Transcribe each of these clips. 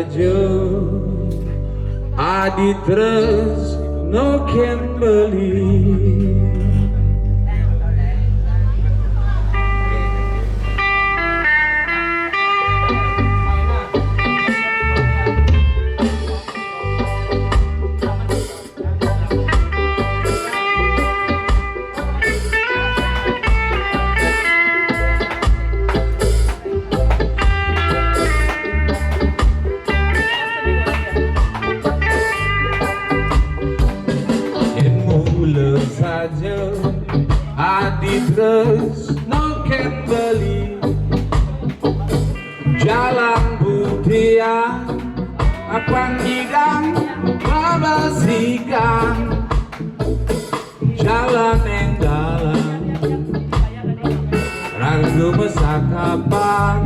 saja Adi terus no can believe. Saja Adi terus no can believe. Jalan Butia Panggigan Babasikan Jalan yang dalam Ragu mesakapan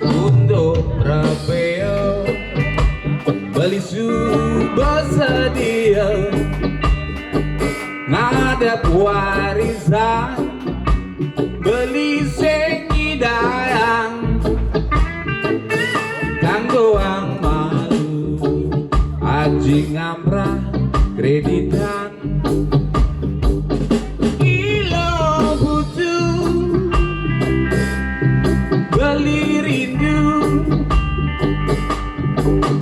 untuk rapeo beli subuh sedia ngadap warisan beli sengi dayang kanggo ang malu aji ngamrah kreditan ilo butuh beli rindu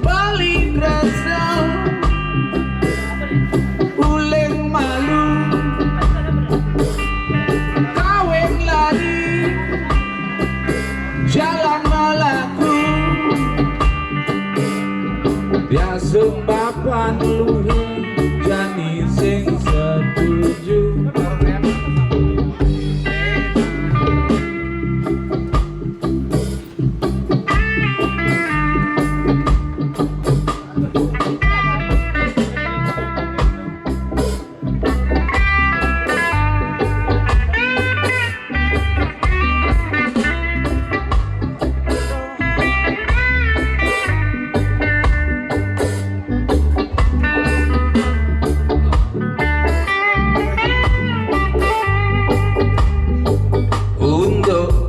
beli rasa jalan malaku biasa bapak luhur jani sing setuju.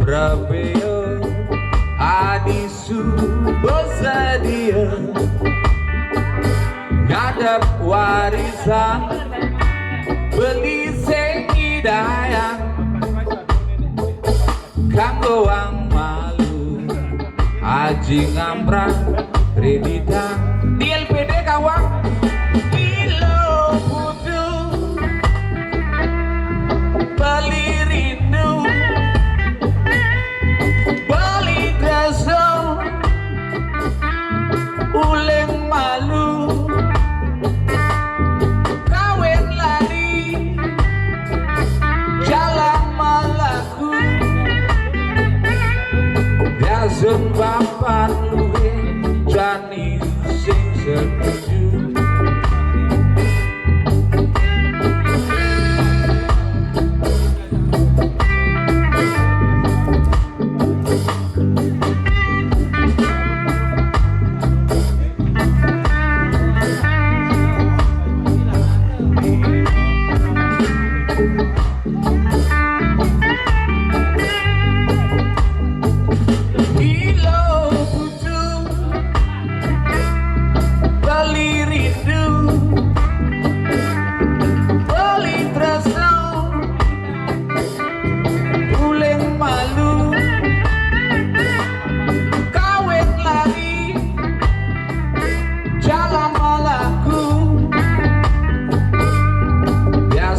Rapeo adisu bersedia ngadap warisan beli sengi dayang kanggo ang malu aji ngamprah kreditan di LPD kawan ilo butuh beli rindu uleng malu kawin lari jalan malaku biasun bapak luwe jani sing setuju.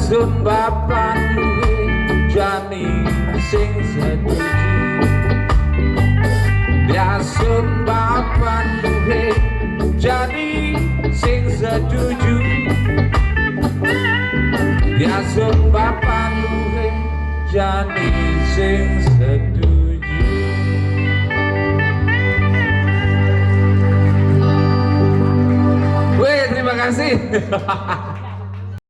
Sun bapak luwe jani sing setuju. Biasun bapak luwe jani sing setuju. Biasun bapak luwe jani sing setuju. Weh, terima kasih.